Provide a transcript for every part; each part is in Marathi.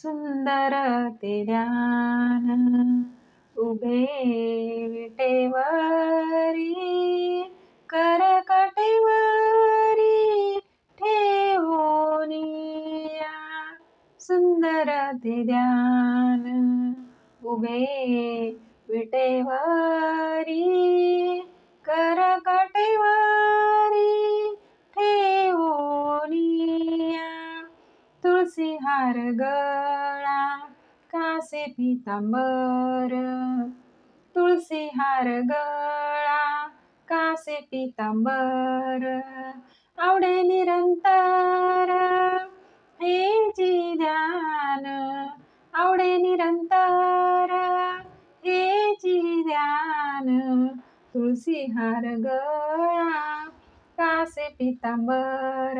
सुंदर ते ध्यान उभे विटेवरी करकटेवरी ठेवोनिया सुंदर ते ध्यान उभे विटेवरी करकटेवरी ठेवोनिया तुळसी हार गळा कासे पितांबर तुळसी हार गळा कासे पितांबर आवडे निरंतर हे जी ध्यान आवडे निरंतर हे जी ध्यान तुळसी हार गळा कासे पितांबर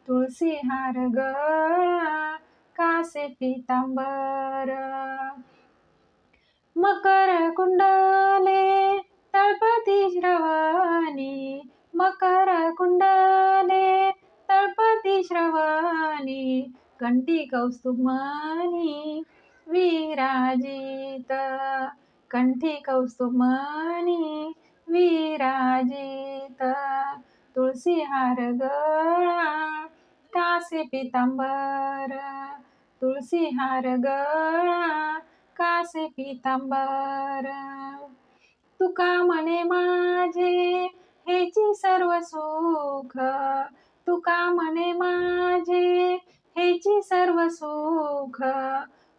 तुळसी हार गळा कासे पितांबर मकर कुंडले तळपती श्रवणी मकर कुंडले तळपती श्रवणी कंठी कौस्तुभमणी विराजित कंठी कौस्तुभमणी विराजित तुळसी हार गळा कासे पितांबर तुळसी हार गळा कासे पितांबर तुका म्हणे माझे हेची सर्व सुख तुका म्हणे माझे हेची सर्व सुख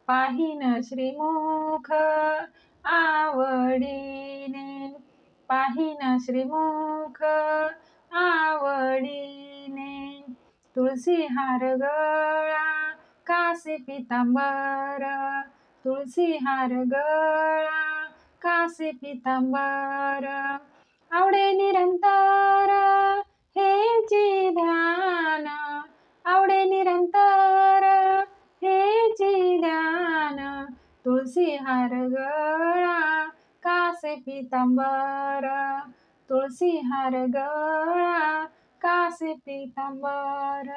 पाहिन श्रीमुख आवडीने पाहिन श्रीमुख आवडीने तुळसी हार गळा कासे पितांबर तुळसी हार गळा कासे पितांबर आवडे निरंतर हे जी ध्यान आवडे निरंतर हे जी ध्यान तुळसी हार गळा कासे पितांबर तुळसी हार गळा कासे पितांबर